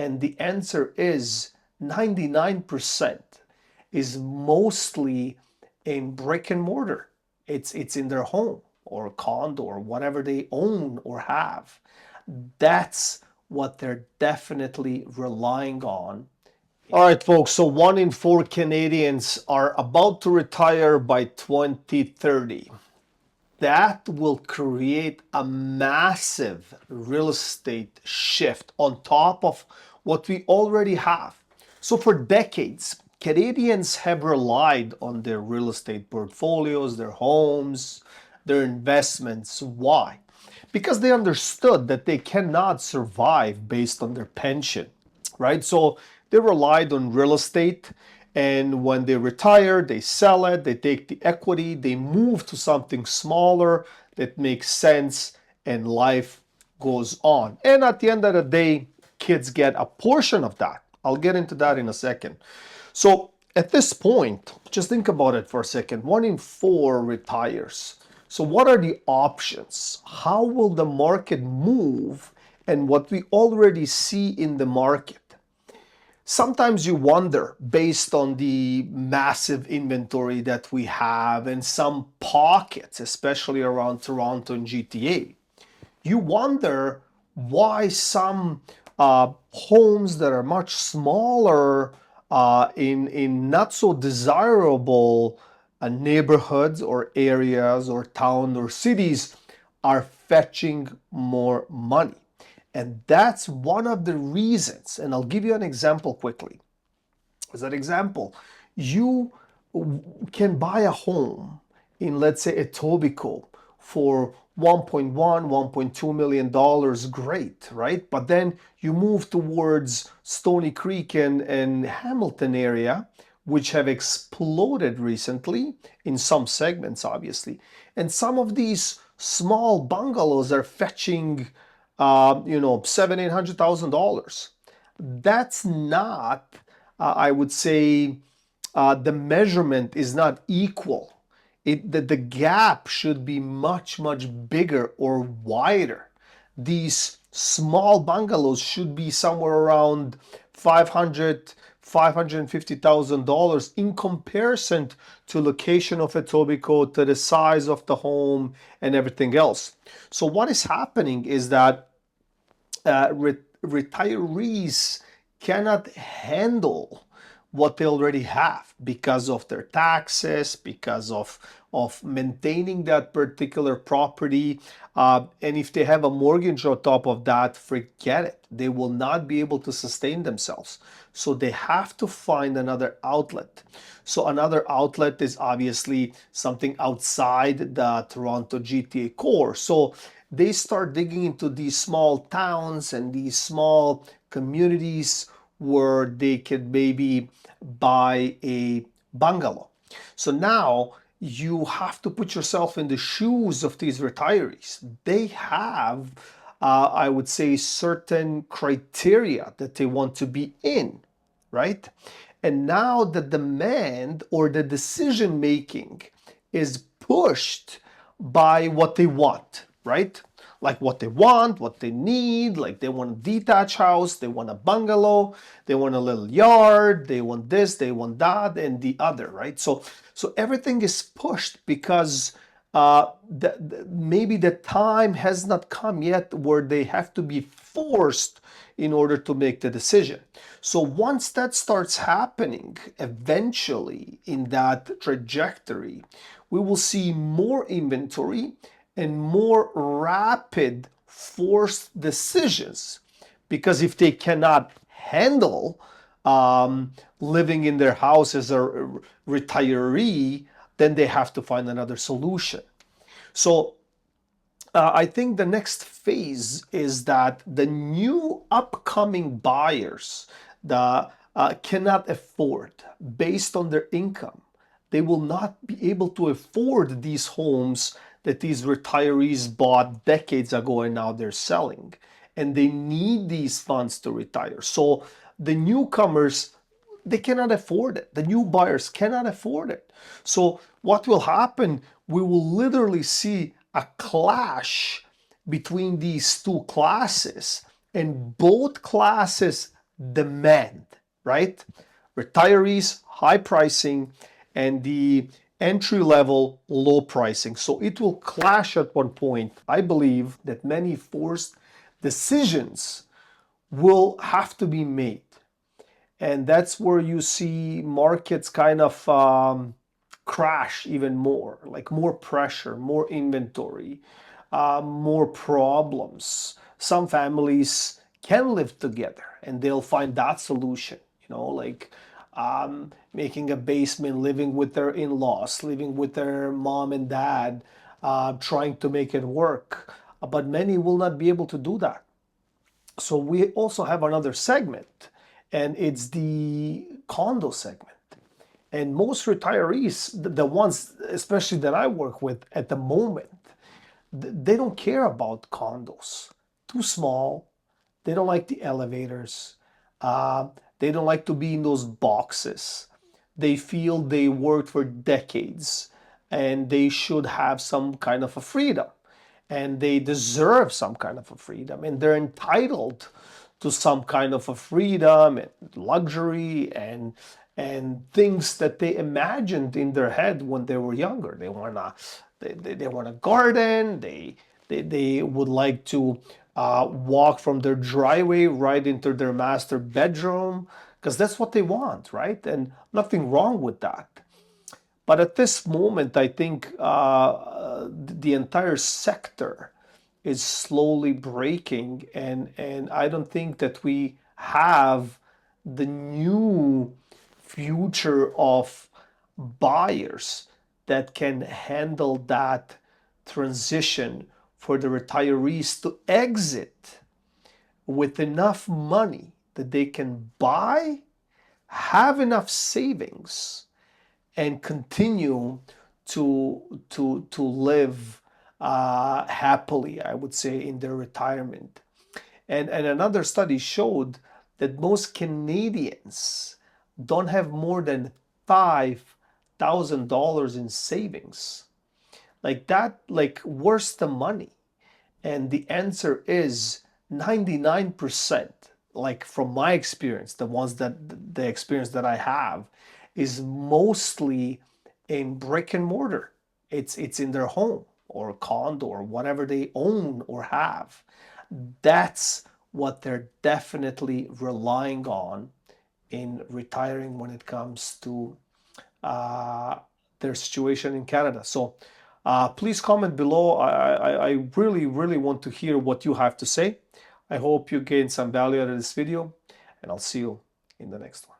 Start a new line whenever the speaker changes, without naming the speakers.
And the answer is 99% is mostly in brick and mortar. It's in their home or condo or whatever they own or have. That's what they're definitely relying on. All right, folks, so 1 in 4 Canadians are about to retire by 2030. That will create a massive real estate shift on top of what we already have. So for decades, Canadians have relied on their real estate portfolios, their homes, their investments. Why? Because they understood that they cannot survive based on their pension, right? So they relied on real estate, and when they retire, they sell it, they take the equity, they move to something smaller that makes sense, and life goes on. And at the end of the day, kids get a portion of that. I'll get into that in a second. So at this point, just think about it for a second. 1 in 4 retires. So what are the options? How will the market move? And what we already see in the market. Sometimes you wonder, based on the massive inventory that we have in some pockets, especially around Toronto and GTA, you wonder why some homes that are much smaller in not so desirable neighborhoods or areas or towns or cities are fetching more money. And that's one of the reasons, and I'll give you an example quickly. As an example, you can buy a home in, let's say, Etobicoke for $1.1, $1.2 million, great, right? But then you move towards Stony Creek and Hamilton area, which have exploded recently in some segments, obviously. And some of these small bungalows are fetching $700,000, $800,000. That's not, I would say, the measurement is not equal. The gap should be much, much bigger or wider. These small bungalows should be somewhere around $550,000 in comparison to location of Etobicoke, to the size of the home and everything else. So what is happening is that retirees cannot handle what they already have because of their taxes, because of maintaining that particular property. And if they have a mortgage on top of that, forget it. They will not be able to sustain themselves. So they have to find another outlet. So another outlet is obviously something outside the Toronto GTA core. So they start digging into these small towns and these small communities where they could maybe buy a bungalow. So now you have to put yourself in the shoes of these retirees. They have, I would say, certain criteria that they want to be in, right? And now the demand or the decision making is pushed by what they want, right? Like what they want, what they need, like they want a detached house, they want a bungalow, they want a little yard, they want this, they want that, and the other, right? So everything is pushed because maybe the time has not come yet where they have to be forced in order to make the decision. So once that starts happening, eventually in that trajectory, we will see more inventory and more rapid forced decisions, because if they cannot handle living in their house as a retiree, then they have to find another solution. So I think the next phase is that the new upcoming buyers cannot afford, based on their income, they will not be able to afford these homes that these retirees bought decades ago and now they're selling. And they need these funds to retire. So the newcomers, they cannot afford it. The new buyers cannot afford it. So what will happen, we will literally see a clash between these two classes, and both classes demand, right? Retirees, high pricing, and the entry level, low pricing. So it will clash at one point. I believe that many forced decisions will have to be made. And that's where you see markets kind of crash even more, like more pressure, more inventory, more problems. Some families can live together and they'll find that solution, like making a basement, living with their in-laws, living with their mom and dad, trying to make it work. But many will not be able to do that. So we also have another segment, and it's the condo segment. And most retirees, the ones especially that I work with at the moment, they don't care about condos. Too small. They don't like the elevators. Uh, they don't like to be in those boxes. They feel they worked for decades and they should have some kind of a freedom. And they deserve some kind of a freedom. And they're entitled to some kind of a freedom and luxury and things that they imagined in their head when they were younger. They want a garden. They would like to walk from their driveway right into their master bedroom because that's what they want, right? And nothing wrong with that. But at this moment, I think the entire sector is slowly breaking, and I don't think that we have the new future of buyers that can handle that transition for the retirees to exit with enough money that they can buy, have enough savings, and continue to live happily, I would say, in their retirement. And another study showed that most Canadians don't have more than $5,000 in savings. Like that, like where's the money? And the answer is 99%. Like from my experience, the experience that I have is mostly in brick and mortar. It's in their home or condo or whatever they own or have. That's what they're definitely relying on in retiring when it comes to uh, their situation in Canada. So please comment below. I really, really want to hear what you have to say. I hope you gained some value out of this video, and I'll see you in the next one.